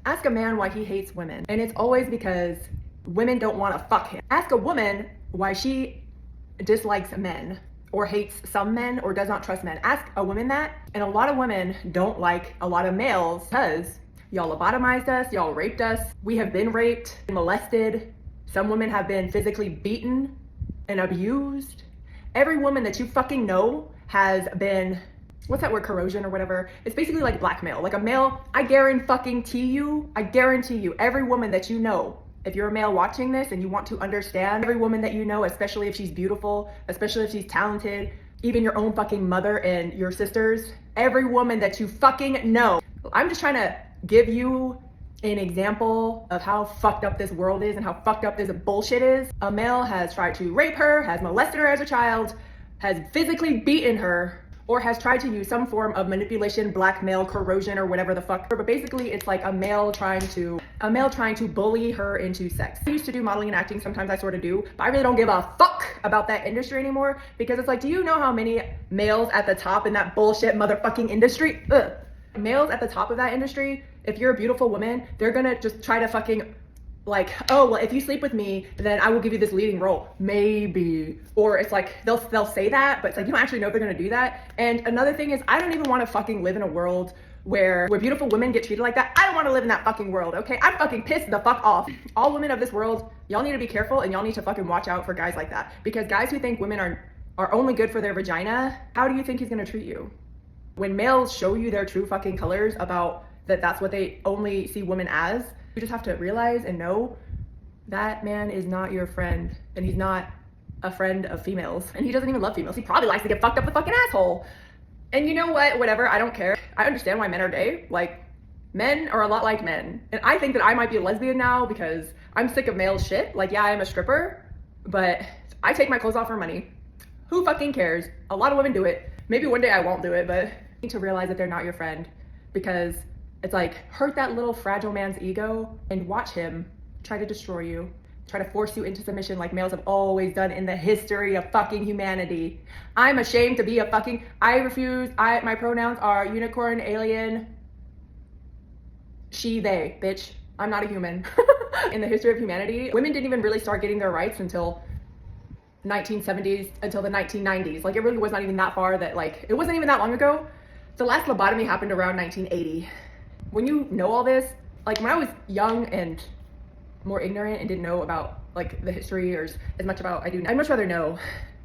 Ask a man why he hates women, and it's always because women don't want to fuck him. Ask a woman why she dislikes men or hates some men or does not trust men. Ask a woman that, and a lot of women don't like a lot of males because y'all lobotomized us, y'all raped us, we have been raped, molested, some women have been physically beaten and abused. Every woman that you fucking know has been, what's that word, corrosion or whatever? It's basically like blackmail. Like a male, I guarantee you, every woman that you know, if you're a male watching this and you want to understand, every woman that you know, especially if she's beautiful, especially if she's talented, even your own fucking mother and your sisters, every woman that you fucking know. I'm just trying to give you an example of how fucked up this world is and how fucked up this bullshit is. A male has tried to rape her, has molested her as a child, has physically beaten her, or has tried to use some form of manipulation, blackmail, corrosion, or whatever the fuck. But basically it's like a male trying to bully her into sex. I used to do modeling and acting, sometimes I sort of do, but I really don't give a fuck about that industry anymore because it's like, do you know how many males at the top in that bullshit motherfucking industry? Ugh. Males at the top of that industry, if you're a beautiful woman, they're gonna just try to fucking like, oh, well, if you sleep with me, then I will give you this leading role. Maybe. Or it's like, they'll say that, but it's like, you don't actually know if they're gonna do that. And another thing is, I don't even wanna fucking live in a world where beautiful women get treated like that. I don't wanna live in that fucking world, okay? I'm fucking pissed the fuck off. All women of this world, y'all need to be careful and y'all need to fucking watch out for guys like that. Because guys who think women are only good for their vagina, how do you think he's gonna treat you? When males show you their true fucking colors about that's what they only see women as, you just have to realize and know that man is not your friend, and he's not a friend of females, and he doesn't even love females. He probably likes to get fucked up the fucking asshole. And you know what? Whatever, I don't care. I understand why men are gay. Like, men are a lot like men. And I think that I might be a lesbian now because I'm sick of male shit. Like, yeah, I am a stripper, but I take my clothes off for money. Who fucking cares? A lot of women do it. Maybe one day I won't do it, but you need to realize that they're not your friend because it's like, hurt that little fragile man's ego and watch him try to destroy you, try to force you into submission like males have always done in the history of fucking humanity. I'm ashamed to be a fucking, I refuse, my pronouns are unicorn, alien, she, they, bitch. I'm not a human. In the history of humanity, women didn't even really start getting their rights until 1970s, until the 1990s. Like, it really was not even that far that, like, it wasn't even that long ago. The last lobotomy happened around 1980. When you know all this, like when I was young and more ignorant and didn't know about like the history or as much about I do now, I'd much rather know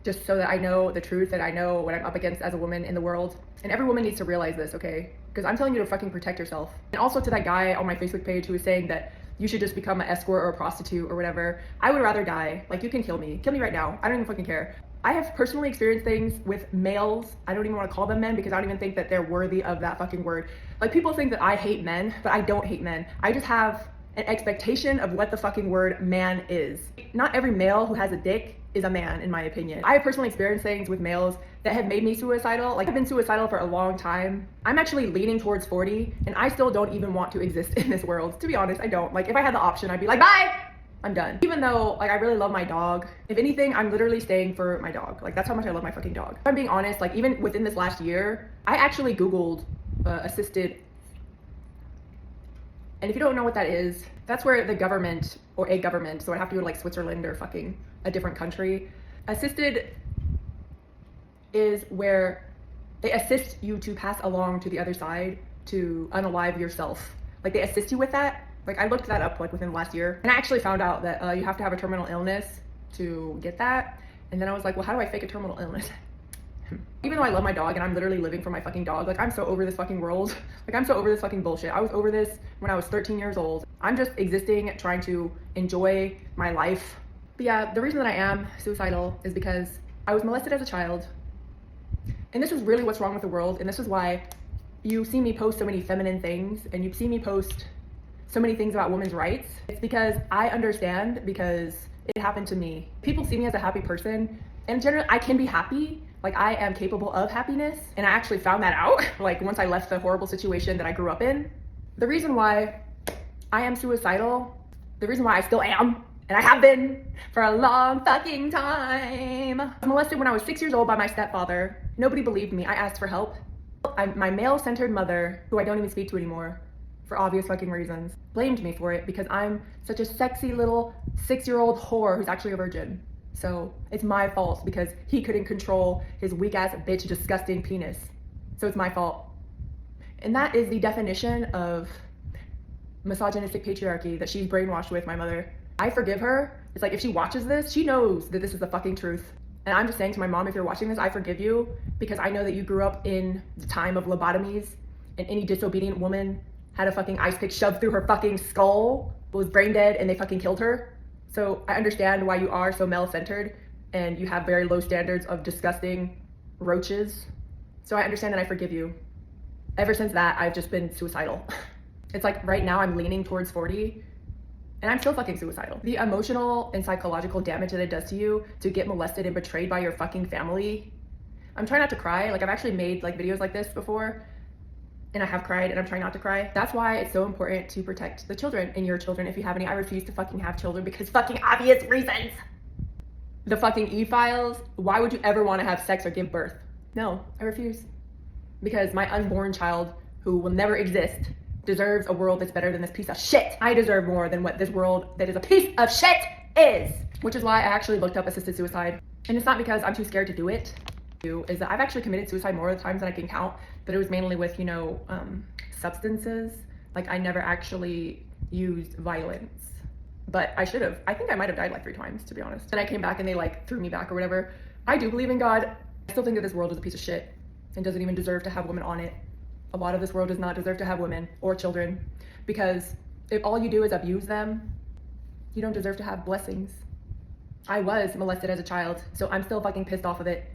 just so that I know the truth, that I know what I'm up against as a woman in the world. And every woman needs to realize this, okay? Because I'm telling you to fucking protect yourself. And also to that guy on my Facebook page who was saying that you should just become an escort or a prostitute or whatever. I would rather die. Like, you can kill me right now. I don't even fucking care. I have personally experienced things with males. I don't even want to call them men because I don't even think that they're worthy of that fucking word. Like, people think that I hate men, but I don't hate men. I just have an expectation of what the fucking word man is. Not every male who has a dick is a man, in my opinion. I have personally experienced things with males that have made me suicidal. Like, I've been suicidal for a long time. I'm actually leaning towards 40 and I still don't even want to exist in this world. To be honest, I don't. Like, if I had the option, I'd be like, bye! I'm done. Even though, like, I really love my dog. If anything, I'm literally staying for my dog. Like, that's how much I love my fucking dog. If I'm being honest, like, even within this last year, I actually Googled assisted. And if you don't know what that is, that's where the government, or a government, so I have to go to like Switzerland or fucking a different country. Assisted is where they assist you to pass along to the other side to unalive yourself. Like, they assist you with that. Like, I looked that up like within the last year, and I actually found out that you have to have a terminal illness to get that. And then I was like, well, how do I fake a terminal illness? Even though I love my dog and I'm literally living for my fucking dog, like, I'm so over this fucking world. Like, I'm so over this fucking bullshit. I was over this when I was 13 years old. I'm just existing, trying to enjoy my life. But yeah, the reason that I am suicidal is because I was molested as a child. And this is really what's wrong with the world. And this is why you see me post so many feminine things and you see me post so many things about women's rights. It's because I understand, because it happened to me. People see me as a happy person, and generally I can be happy. Like, I am capable of happiness, and I actually found that out like once I left the horrible situation that I grew up in. The reason why I am suicidal, the reason why I still am, and I have been for a long fucking time. I was molested when I was 6 years old by my stepfather. Nobody believed me. I asked for help. My male-centered mother, who I don't even speak to anymore, for obvious fucking reasons, blamed me for it because I'm such a sexy little 6-year-old whore who's actually a virgin. So it's my fault because he couldn't control his weak ass bitch disgusting penis. So it's my fault. And that is the definition of misogynistic patriarchy that she's brainwashed with, my mother. I forgive her. It's like if she watches this, she knows that this is the fucking truth. And I'm just saying to my mom, if you're watching this, I forgive you because I know that you grew up in the time of lobotomies and any disobedient woman had a fucking ice pick shoved through her fucking skull, was brain dead, and they fucking killed her. So I understand why you are so male-centered and you have very low standards of disgusting roaches. So I understand and I forgive you. Ever since that, I've just been suicidal. It's like right now I'm leaning towards 40 and I'm still fucking suicidal. The emotional and psychological damage that it does to you to get molested and betrayed by your fucking family. I'm trying not to cry. Like I've actually made like videos like this before and I have cried and I'm trying not to cry. That's why it's so important to protect the children and your children if you have any. I refuse to fucking have children because fucking obvious reasons. The fucking e-files. Why would you ever want to have sex or give birth? No, I refuse. Because my unborn child, who will never exist, deserves a world that's better than this piece of shit. I deserve more than what this world that is a piece of shit is. Which is why I actually looked up assisted suicide. And it's not because I'm too scared to do it. Is that I've actually committed suicide more of the times than I can count, but it was mainly with, you know, substances. Like I never actually used violence, but I should have. I think I might have died like 3 times, to be honest. And I came back and they like threw me back or whatever. I do believe in God. I still think that this world is a piece of shit and doesn't even deserve to have women on it. A lot of this world does not deserve to have women or children because if all you do is abuse them, you don't deserve to have blessings. I was molested as a child, so I'm still fucking pissed off of it.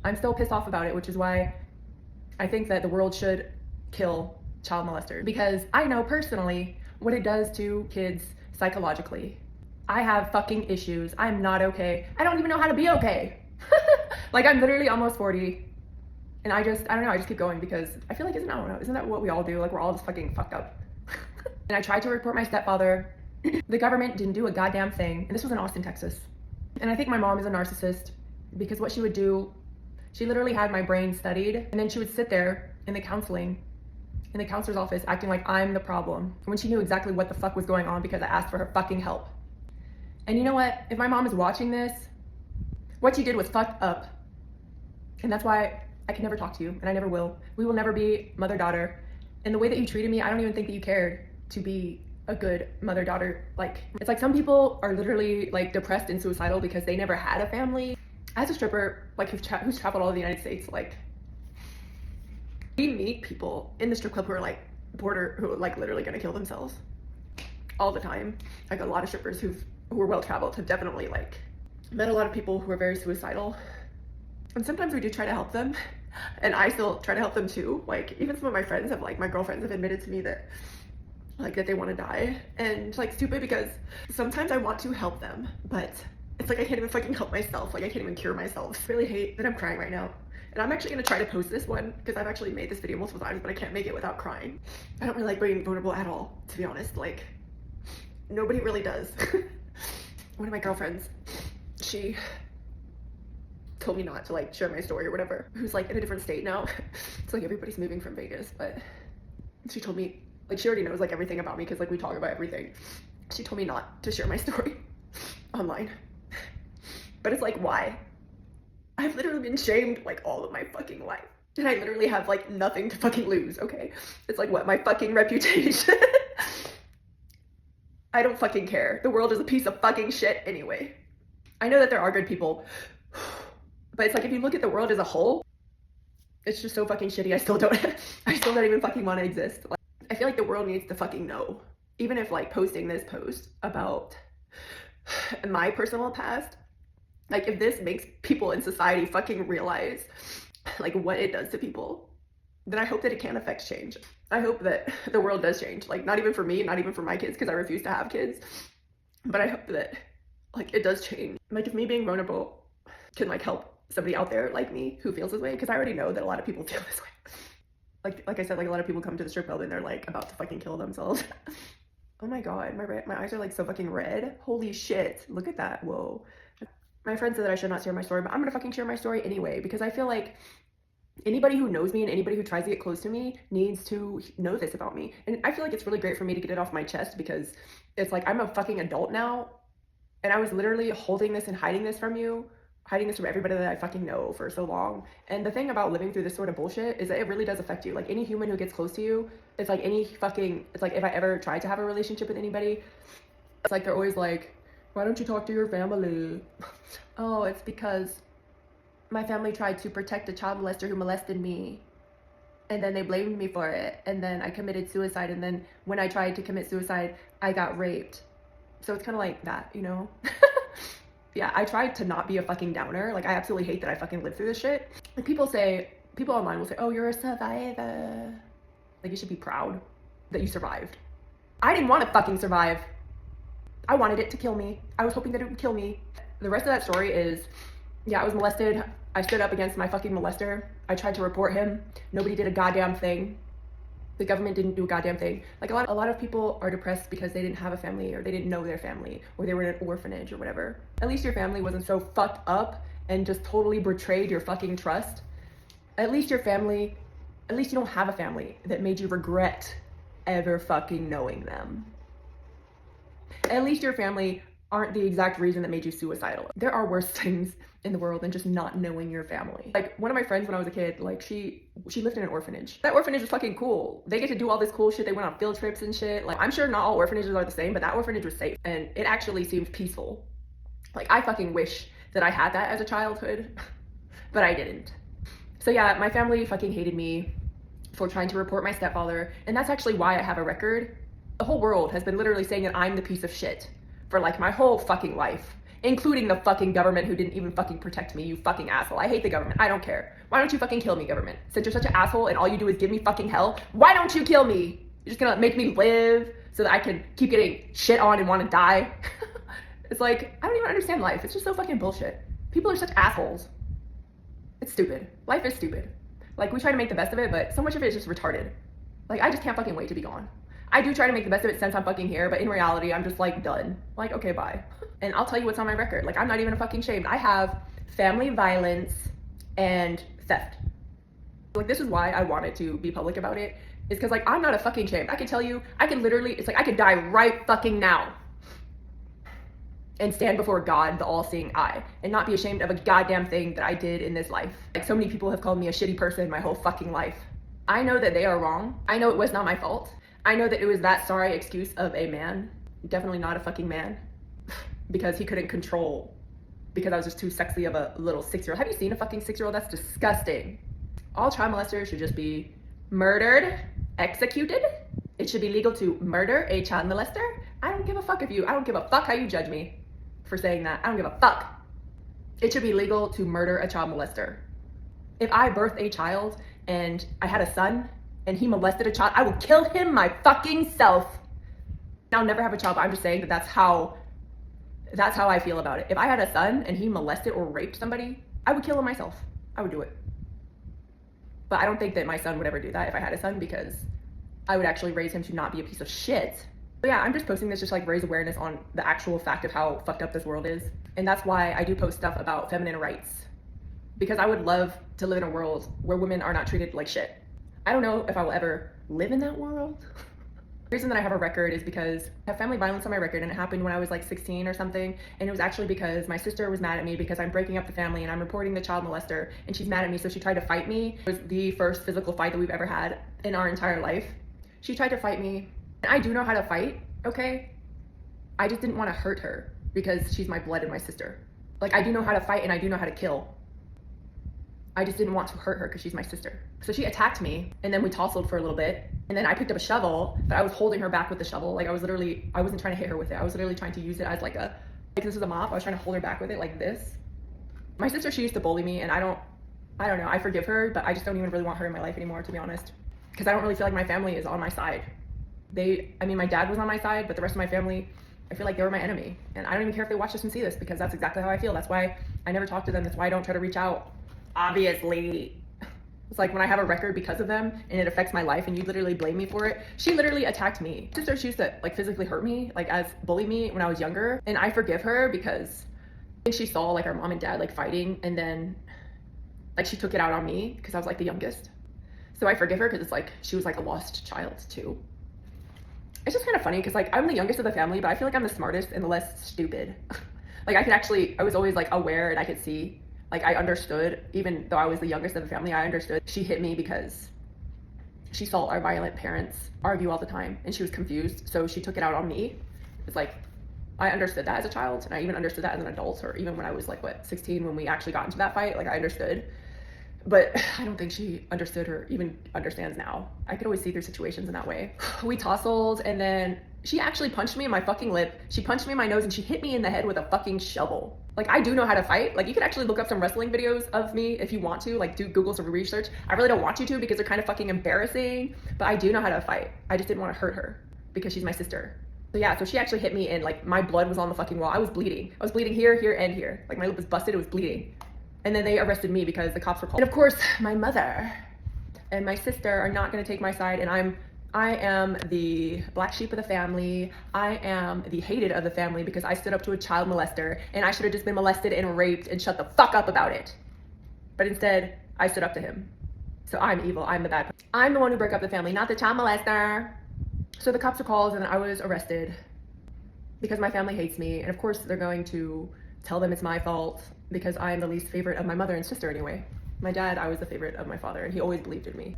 I'm still pissed off about it, which is why I think that the world should kill child molesters because I know personally what it does to kids psychologically. I have fucking issues. I'm not okay. I don't even know how to be okay. Like I'm literally almost 40. And I don't know, I just keep going because I feel like, isn't that what we all do? Like we're all just fucking fucked up. And I tried to report my stepfather. The government didn't do a goddamn thing. And this was in Austin, Texas. And I think my mom is a narcissist because what she would do, she literally had my brain studied and then she would sit there in the counselor's office acting like I'm the problem when she knew exactly what the fuck was going on because I asked for her fucking help. And you know what? If my mom is watching this, what you did was fucked up. And that's why I can never talk to you, and I never will. We will never be mother-daughter. And the way that you treated me, I don't even think that you cared to be a good mother-daughter. Like, it's like some people are literally like depressed and suicidal because they never had a family. As a stripper, like who's traveled all over the United States, like we meet people in the strip club who are like who are like literally gonna kill themselves all the time. Like a lot of strippers who are well-traveled have definitely like met a lot of people who are very suicidal. And sometimes we do try to help them. And I still try to help them too. Like even some of my friends have like, my girlfriends have admitted to me that like that they want to die. And like stupid because sometimes I want to help them, but it's like I can't even fucking help myself. Like I can't even cure myself. I really hate that I'm crying right now. And I'm actually gonna try to post this one because I've actually made this video multiple times, but I can't make it without crying. I don't really like being vulnerable at all, to be honest. Like nobody really does. One of my girlfriends, she told me not to like share my story or whatever, who's like in a different state now. It's like everybody's moving from Vegas, but she told me, like she already knows like everything about me because like we talk about everything. She told me not to share my story online. But it's like, why? I've literally been shamed like all of my fucking life. And I literally have like nothing to fucking lose, okay? It's like what, my fucking reputation? I don't fucking care. The world is a piece of fucking shit anyway. I know that there are good people, but it's like if you look at the world as a whole, it's just so fucking shitty. I still don't even fucking want to exist. Like, I feel like the world needs to fucking know. Even if like posting this post about my personal past, like if this makes people in society fucking realize like what it does to people, then I hope that it can affect change. I hope that the world does change. Like not even for me, not even for my kids, because I refuse to have kids. But I hope that like it does change. Like if me being vulnerable can like help somebody out there like me who feels this way, because I already know that a lot of people feel this way. Like I said, like a lot of people come to the strip club and they're like about to fucking kill themselves. Oh my god, my eyes are like so fucking red. Holy shit, look at that. Whoa. My friend said that I should not share my story, but I'm gonna fucking share my story anyway, because I feel like Anybody who knows me and anybody who tries to get close to me needs to know this about me. And I feel like it's really great for me to get it off my chest because it's like I'm a fucking adult now. And I was literally holding this and hiding this from you, hiding this from everybody that I fucking know for so long. And the thing about living through this sort of bullshit is that it really does affect you. Like any human who gets close to you, it's like it's like if I ever tried to have a relationship with anybody, it's like they're always like, why don't you talk to your family? Oh, it's because my family tried to protect a child molester who molested me. And then they blamed me for it. And then I committed suicide. And then when I tried to commit suicide, I got raped. So it's kind of like that, you know? Yeah, I tried to not be a fucking downer. Like, I absolutely hate that I fucking lived through this shit. Like, people online will say, oh, you're a survivor. Like, you should be proud that you survived. I didn't want to fucking survive. I wanted it to kill me. I was hoping that it would kill me. The rest of that story is, yeah, I was molested. I stood up against my fucking molester. I tried to report him. Nobody did a goddamn thing. The government didn't do a goddamn thing. Like a lot of people are depressed because they didn't have a family or they didn't know their family or they were in an orphanage or whatever. At least your family wasn't so fucked up and just totally betrayed your fucking trust. At least you don't have a family that made you regret ever fucking knowing them. At least your family aren't the exact reason that made you suicidal. There are worse things in the world than just not knowing your family. Like one of my friends when I was a kid, like she lived in an orphanage. That orphanage was fucking cool. They get to do all this cool shit. They went on field trips and shit. Like I'm sure not all orphanages are the same, but that orphanage was safe and it actually seemed peaceful. Like I fucking wish that I had that as a childhood, but I didn't. So yeah, my family fucking hated me for trying to report my stepfather, and that's actually why I have a record. The whole world has been literally saying that I'm the piece of shit for like my whole fucking life, including the fucking government who didn't even fucking protect me, you fucking asshole. I hate the government. I don't care. Why don't you fucking kill me, government? Since you're such an asshole and all you do is give me fucking hell, why don't you kill me? You're just gonna make me live so that I can keep getting shit on and want to die. It's like, I don't even understand life. It's just so fucking bullshit. People are such assholes. It's stupid. Life is stupid. Like we try to make the best of it, but so much of it is just retarded. Like I just can't fucking wait to be gone. I do try to make the best of it since I'm fucking here, but in reality, I'm just like done. Like, okay, bye. And I'll tell you what's on my record. Like, I'm not even a fucking shamed. I have family violence and theft. Like, this is why I wanted to be public about it, is because, like, I'm not a fucking shamed. I can tell you, I can literally, it's like I could die right fucking now and stand before God, the all-seeing eye, and not be ashamed of a goddamn thing that I did in this life. Like, so many people have called me a shitty person my whole fucking life. I know that they are wrong. I know it was not my fault. I know that it was that sorry excuse of a man, definitely not a fucking man, because he couldn't control, because I was just too sexy of a little 6-year-old. Have you seen a fucking 6-year-old? That's disgusting. All child molesters should just be murdered, executed. It should be legal to murder a child molester. I don't give a fuck I don't give a fuck how you judge me for saying that. I don't give a fuck. It should be legal to murder a child molester. If I birthed a child and I had a son, and he molested a child, I will kill him my fucking self. I'll never have a child, but I'm just saying that that's how I feel about it. If I had a son and he molested or raped somebody, I would kill him myself. I would do it. But I don't think that my son would ever do that if I had a son, because I would actually raise him to not be a piece of shit. But yeah, I'm just posting this just like raise awareness on the actual fact of how fucked up this world is. And that's why I do post stuff about feminine rights, because I would love to live in a world where women are not treated like shit. I don't know if I will ever live in that world. The reason that I have a record is because I have family violence on my record, and it happened when I was like 16 or something. And it was actually because my sister was mad at me because I'm breaking up the family and I'm reporting the child molester, and she's mad at me, so she tried to fight me. It was the first physical fight that we've ever had in our entire life. She tried to fight me, and I do know how to fight, okay? I just didn't want to hurt her because she's my blood and my sister. Like, I do know how to fight and I do know how to kill. I just didn't want to hurt her because she's my sister. So she attacked me, and then we tussled for a little bit, and then I picked up a shovel, but I was holding her back with the shovel. Like I wasn't trying to hit her with it. I was literally trying to use it as like this is a mop. I was trying to hold her back with it like this. My sister, she used to bully me, and I don't know, I forgive her, but I just don't even really want her in my life anymore, to be honest. Because I don't really feel like my family is on my side. My dad was on my side, but the rest of my family, I feel like they were my enemy. And I don't even care if they watch this and see this, because that's exactly how I feel. That's why I never talk to them. That's why I don't try to reach out. Obviously. It's like when I have a record because of them and it affects my life and you literally blame me for it. She literally attacked me. Sister, she used to like physically hurt me, like as bully me when I was younger. And I forgive her because I think she saw like our mom and dad like fighting, and then Like she took it out on me because I was like the youngest. So I forgive her because it's like she was like a lost child too. It's just kind of funny because like I'm the youngest of the family, but I feel like I'm the smartest and the less stupid. Like I was always like aware and I could see, like I understood, even though I was the youngest of the family, I understood. She hit me because she saw our violent parents argue all the time and she was confused. So she took it out on me. It's like, I understood that as a child and I even understood that as an adult, or even when I was like, 16, when we actually got into that fight, like I understood. But I don't think she understood or even understands now. I could always see through situations in that way. We tussled and then she actually punched me in my fucking lip. She punched me in my nose and she hit me in the head with a fucking shovel. Like I do know how to fight. Like you could actually look up some wrestling videos of me if you want to, like do Google some research. I really don't want you to because they're kind of fucking embarrassing, but I do know how to fight. I just didn't want to hurt her because she's my sister. So yeah, so she actually hit me and like my blood was on the fucking wall. I was bleeding. I was bleeding here, here, and here. Like my lip was busted, it was bleeding. And then they arrested me because the cops were called. And of course, my mother and my sister are not going to take my side. And I am the black sheep of the family. I am the hated of the family because I stood up to a child molester and I should have just been molested and raped and shut the fuck up about it. But instead, I stood up to him. So I'm evil. I'm the bad person. I'm the one who broke up the family, not the child molester. So the cops were called and I was arrested because my family hates me. And of course, they're going to tell them it's my fault because I am the least favorite of my mother and sister anyway. My dad, I was the favorite of my father and he always believed in me.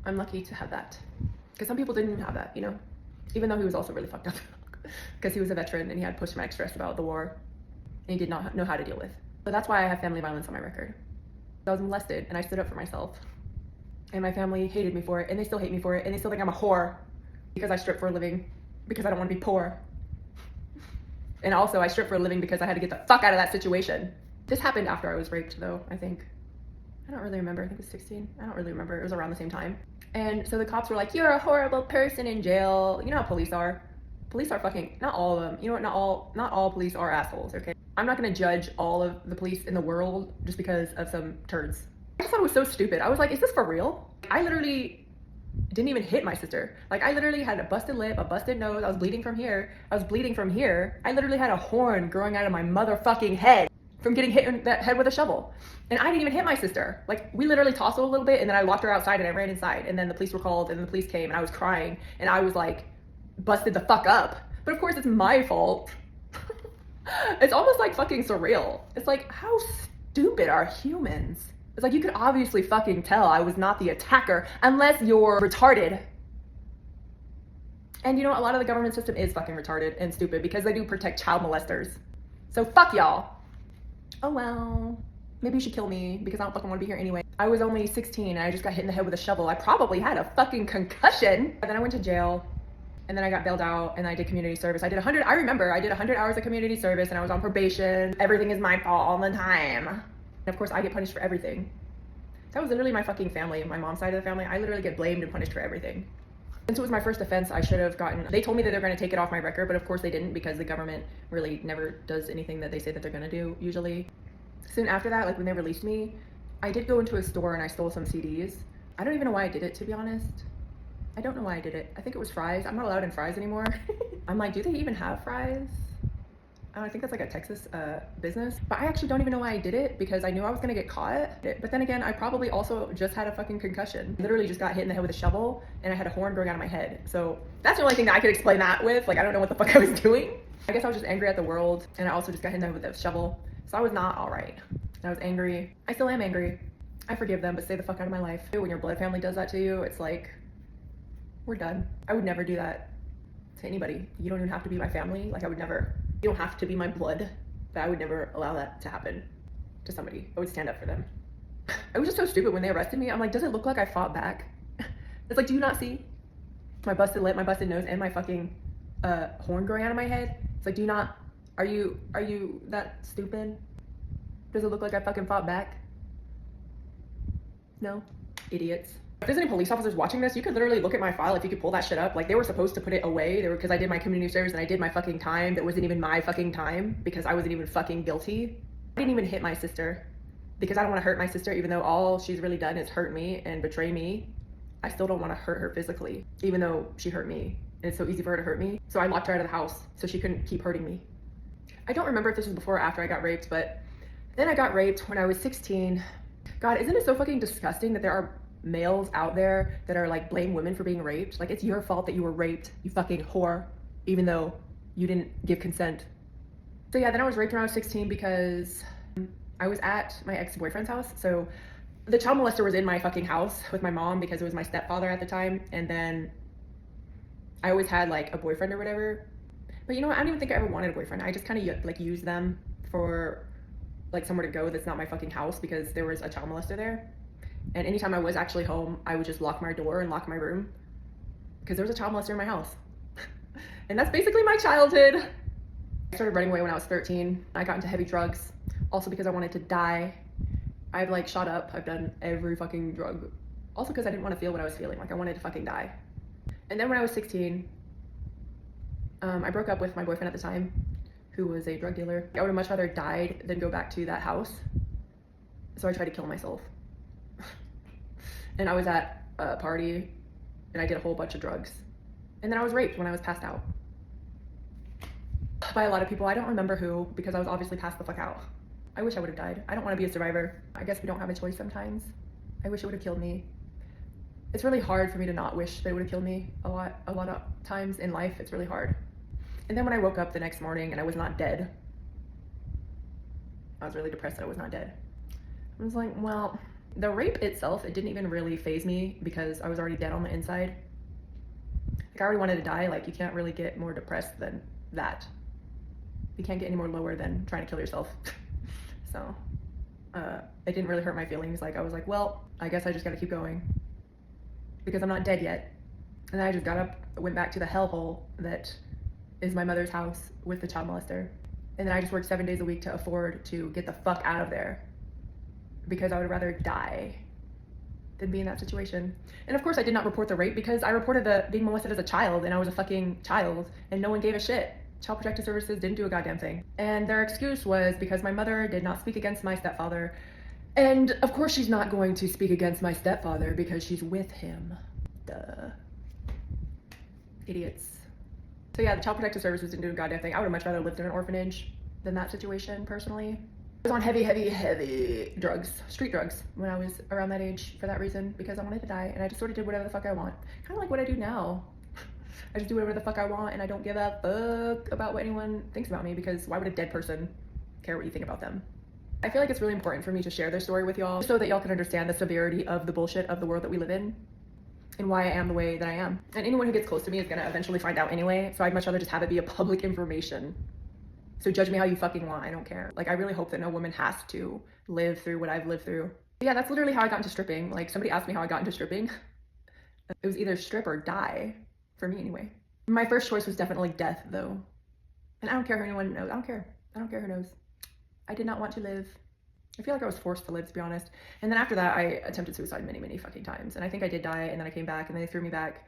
I'm lucky to have that because some people didn't have that, you know, even though he was also really fucked up because he was a veteran and he had post-traumatic stress about the war and he did not know how to deal with. But that's why I have family violence on my record. I was molested and I stood up for myself and my family hated me for it and they still hate me for it and they still think I'm a whore because I strip for a living because I don't want to be poor. And also I stripped for a living because I had to get the fuck out of that situation. This happened after I was raped though, I think. I don't really remember, I think it was 16. I don't really remember, it was around the same time. And so the cops were like, you're a horrible person in jail. You know how police are. Police are fucking, not all of them. You know what, not all police are assholes, okay? I'm not gonna judge all of the police in the world just because of some turds. I just thought it was so stupid. I was like, is this for real? I literally didn't even hit my sister. Like I literally had a busted lip, a busted nose. I was bleeding from here. I literally had a horn growing out of my motherfucking head from getting hit in the head with a shovel. And I didn't even hit my sister. Like we literally tussled a little bit and then I locked her outside and I ran inside and then the police were called and the police came and I was crying and I was like busted the fuck up. But of course it's my fault. It's almost like fucking surreal. It's like, how stupid are humans? It's like, you could obviously fucking tell I was not the attacker unless you're retarded. And you know, a lot of the government system is fucking retarded and stupid because they do protect child molesters. So fuck y'all. Oh well, maybe you should kill me because I don't fucking want to be here anyway. I was only 16 and I just got hit in the head with a shovel. I probably had a fucking concussion. And then I went to jail and then I got bailed out and I did community service. I remember I did 100 hours of community service and I was on probation. Everything is my fault all the time. And of course I get punished for everything. That was literally my fucking family, my mom's side of the family. I literally get blamed and punished for everything. Since it was my first offense, I should have gotten, they told me that they're gonna take it off my record, but of course they didn't because the government really never does anything that they say that they're gonna do, usually. Soon after that, like when they released me, I did go into a store and I stole some CDs. I don't even know why I did it, to be honest. I don't know why I did it. I think it was fries. I'm not allowed in fries anymore. I'm like, do they even have fries? I think that's like a Texas business, but I actually don't even know why I did it because I knew I was gonna get caught. But then again, I probably also just had a fucking concussion. Literally just got hit in the head with a shovel and I had a horn growing out of my head. So that's the only thing that I could explain that with. Like, I don't know what the fuck I was doing. I guess I was just angry at the world and I also just got hit in the head with a shovel. So I was not all right. I was angry. I still am angry. I forgive them, but stay the fuck out of my life. When your blood family does that to you, it's like, we're done. I would never do that to anybody. You don't even have to be my family. Like I would never. You don't have to be my blood, but I would never allow that to happen to somebody. I would stand up for them. I was just so stupid when they arrested me. I'm like, does it look like I fought back? It's like, do you not see my busted lip, my busted nose, and my fucking horn growing out of my head? It's like, do you not, are you that stupid? Does it look like I fucking fought back? No? Idiots. If there's any police officers watching this, you could literally look at my file if you could pull that shit up. Like, they were supposed to put it away. They were, because I did my community service and I did my fucking time that wasn't even my fucking time because I wasn't even fucking guilty. I didn't even hit my sister because I don't want to hurt my sister, even though all she's really done is hurt me and betray me. I still don't want to hurt her physically, even though she hurt me. And it's so easy for her to hurt me. So I locked her out of the house so she couldn't keep hurting me. I don't remember if this was before or after I got raped, but then I got raped when I was 16. God, isn't it so fucking disgusting that there are males out there that are like blame women for being raped? Like, it's your fault that you were raped, you fucking whore, even though you didn't give consent. So yeah, then I was raped when I was 16 because I was at my ex-boyfriend's house. So the child molester was in my fucking house with my mom because it was my stepfather at the time. And then I always had like a boyfriend or whatever. But you know what? I don't even think I ever wanted a boyfriend. I just kind of like used them for like somewhere to go that's not my fucking house because there was a child molester there. And anytime I was actually home, I would just lock my door and lock my room because there was a child molester in my house. And that's basically my childhood. I started running away when I was 13. I got into heavy drugs, also because I wanted to die. I've like shot up. I've done every fucking drug. Also because I didn't want to feel what I was feeling. Like I wanted to fucking die. And then when I was 16, I broke up with my boyfriend at the time, who was a drug dealer. I would have much rather died than go back to that house. So I tried to kill myself. And I was at a party and I did a whole bunch of drugs. And then I was raped when I was passed out. By a lot of people. I don't remember who, because I was obviously passed the fuck out. I wish I would have died. I don't want to be a survivor. I guess we don't have a choice sometimes. I wish it would have killed me. It's really hard for me to not wish that it would have killed me a lot of times in life. It's really hard. And then when I woke up the next morning and I was not dead, I was really depressed that I was not dead. I was like, well, the rape itself, it didn't even really faze me because I was already dead on the inside. Like I already wanted to die. Like you can't really get more depressed than that. You can't get any more lower than trying to kill yourself. So it didn't really hurt my feelings. Like I was like, well, I guess I just gotta keep going because I'm not dead yet. And then I just got up, went back to the hellhole that is my mother's house with the child molester. And then I just worked 7 days a week to afford to get the fuck out of there because I would rather die than be in that situation. And of course I did not report the rape because I reported the being molested as a child and I was a fucking child and no one gave a shit. Child Protective Services didn't do a goddamn thing. And their excuse was because my mother did not speak against my stepfather. And of course she's not going to speak against my stepfather because she's with him. Duh. Idiots. So yeah, the Child Protective Services didn't do a goddamn thing. I would have much rather lived in an orphanage than that situation, personally. I was on heavy drugs, street drugs, when I was around that age for that reason, because I wanted to die, and I just sort of did whatever the fuck I want. Kind of like what I do now. I just do whatever the fuck I want, and I don't give a fuck about what anyone thinks about me, because why would a dead person care what you think about them? I feel like it's really important for me to share this story with y'all, so that y'all can understand the severity of the bullshit of the world that we live in, and why I am the way that I am. And anyone who gets close to me is gonna eventually find out anyway, so I'd much rather just have it be a public information. So judge me how you fucking want, I don't care. Like, I really hope that no woman has to live through what I've lived through. But yeah, that's literally how I got into stripping. Like, somebody asked me how I got into stripping. It was either strip or die, for me anyway. My first choice was definitely death, though. And I don't care who anyone knows, I don't care. I don't care who knows. I did not want to live. I feel like I was forced to live, to be honest. And then after that, I attempted suicide many fucking times. And I think I did die, and then I came back, and then they threw me back.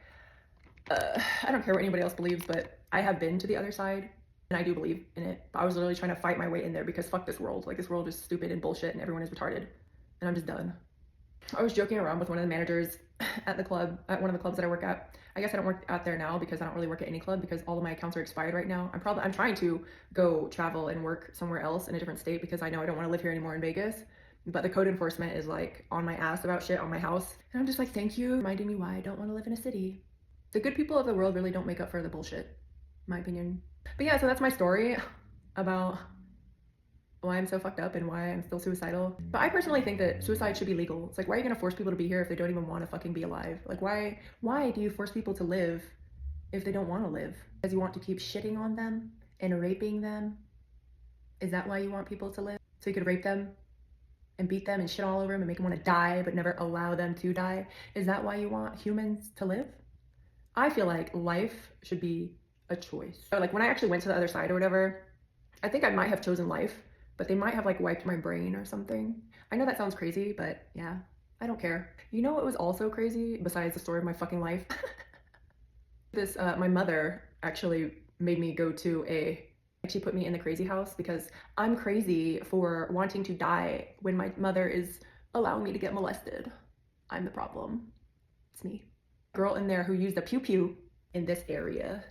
I don't care what anybody else believes, but I have been to the other side, and I do believe in it. But I was literally trying to fight my way in there because fuck this world. Like, this world is stupid and bullshit, and everyone is retarded. And I'm just done. I was joking around with one of the managers at the club, at one of the clubs that I work at. I guess I don't work out there now because I don't really work at any club because all of my accounts are expired right now. I'm trying to go travel and work somewhere else in a different state because I know I don't want to live here anymore in Vegas. But the code enforcement is like on my ass about shit on my house. And I'm just like, thank you, reminding me why I don't want to live in a city. The good people of the world really don't make up for the bullshit, in my opinion. But yeah, so that's my story about why I'm so fucked up and why I'm still suicidal. But I personally think that suicide should be legal. It's like, why are you gonna force people to be here if they don't even want to fucking be alive? Like, why do you force people to live if they don't want to live? Because you want to keep shitting on them and raping them? Is that why you want people to live? So you could rape them and beat them and shit all over them and make them want to die but never allow them to die? Is that why you want humans to live? I feel like life should be a choice. So like when I actually went to the other side or whatever, I think I might have chosen life, but they might have like wiped my brain or something. I know that sounds crazy, but yeah, I don't care. You know what was also crazy besides the story of my fucking life? My mother actually made me go to she put me in the crazy house because I'm crazy for wanting to die when my mother is allowing me to get molested. I'm the problem. It's me. Girl in there who used a pew pew in this area.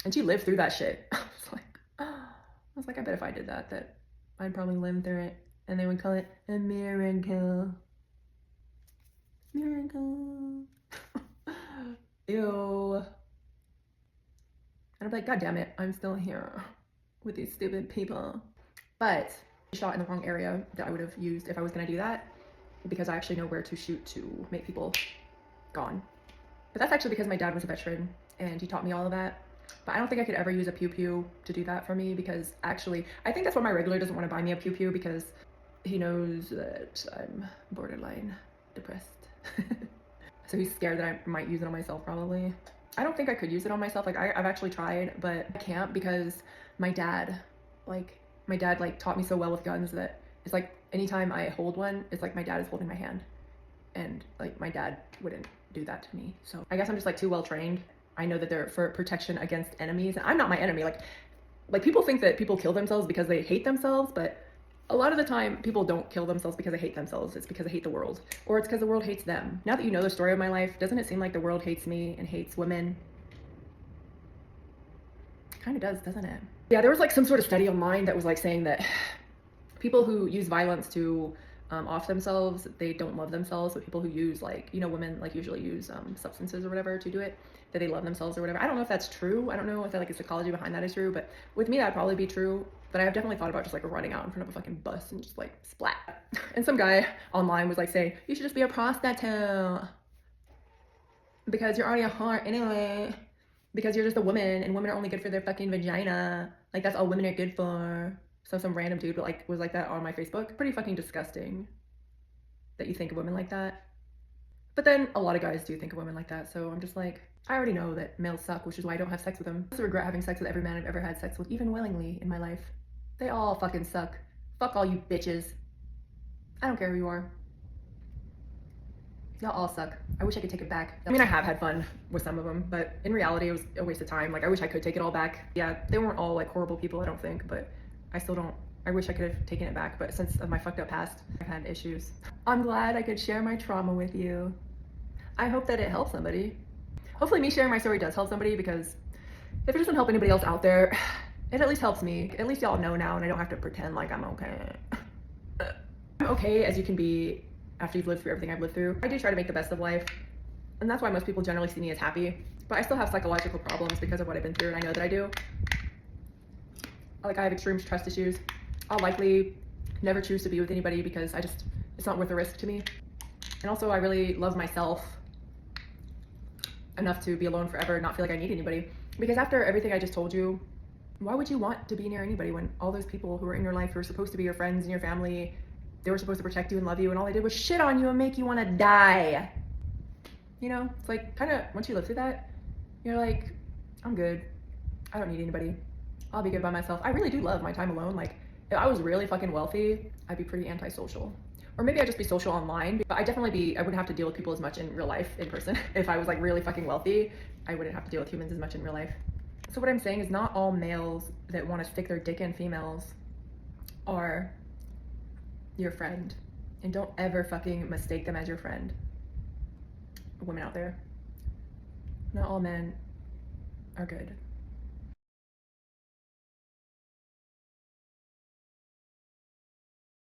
And she lived through that shit. I was like, I bet if I did that I'd probably live through it and they would call it a miracle. Miracle. Ew. And I'm like, God damn it, I'm still here with these stupid people. But I shot in the wrong area that I would have used if I was gonna do that, because I actually know where to shoot to make people gone. But that's actually because my dad was a veteran and he taught me all of that. But I don't think I could ever use a pew pew to do that for me, because actually, I think that's why my regular doesn't want to buy me a pew pew, because he knows that I'm borderline depressed. So he's scared that I might use it on myself probably. I don't think I could use it on myself. Like I've actually tried, but I can't, because my dad taught me so well with guns that it's like anytime I hold one, it's like my dad is holding my hand. And like my dad wouldn't do that to me. So I guess I'm just like too well trained. I know that they're for protection against enemies. And I'm not my enemy. Like people think that people kill themselves because they hate themselves, but a lot of the time people don't kill themselves because they hate themselves. It's because they hate the world, or it's because the world hates them. Now that you know the story of my life, doesn't it seem like the world hates me and hates women? It kind of does, doesn't it? Yeah, there was like some sort of study online that was like saying that people who use violence to off themselves, they don't love themselves. But people who use, like, you know, women like usually use substances or whatever to do it, that they love themselves or whatever. I don't know if that's true. I don't know if like the psychology behind that is true, but with me that'd probably be true. But I've definitely thought about just like running out in front of a fucking bus and just like splat. And some guy online was like saying, you should just be a prostitute because you're already a whore anyway, because you're just a woman and women are only good for their fucking vagina. Like that's all women are good for. So some random dude was like that on my Facebook. Pretty fucking disgusting that you think of women like that. But then a lot of guys do think of women like that. So I'm just like, I already know that males suck, which is why I don't have sex with them. I also regret having sex with every man I've ever had sex with, even willingly, in my life. They all fucking suck. Fuck all you bitches. I don't care who you are. Y'all all suck. I wish I could take it back. I mean, I have had fun with some of them, but in reality, it was a waste of time. Like, I wish I could take it all back. Yeah, they weren't all like horrible people, I don't think, but I still don't. I wish I could have taken it back, but since of my fucked up past, I've had issues. I'm glad I could share my trauma with you. I hope that it helps somebody. Hopefully me sharing my story does help somebody, because if it doesn't help anybody else out there, it at least helps me. At least y'all know now, and I don't have to pretend like I'm okay. I'm okay as you can be after you've lived through everything I've lived through. I do try to make the best of life, and that's why most people generally see me as happy. But I still have psychological problems because of what I've been through, and I know that I do. Like, I have extreme trust issues. I'll likely never choose to be with anybody because it's not worth the risk to me. And also, I really love myself enough to be alone forever and not feel like I need anybody. Because after everything I just told you, why would you want to be near anybody when all those people who are in your life who are supposed to be your friends and your family, they were supposed to protect you and love you, and all they did was shit on you and make you want to die? You know, it's like, kind of, once you live through that, you're like, I'm good. I don't need anybody. I'll be good by myself. I really do love my time alone. Like, if I was really fucking wealthy, I'd be pretty antisocial. Or maybe I'd just be social online, but I wouldn't have to deal with people as much in real life, in person. If I was like really fucking wealthy, I wouldn't have to deal with humans as much in real life. So what I'm saying is, not all males that want to stick their dick in females are your friend. And don't ever fucking mistake them as your friend. Women out there, not all men are good.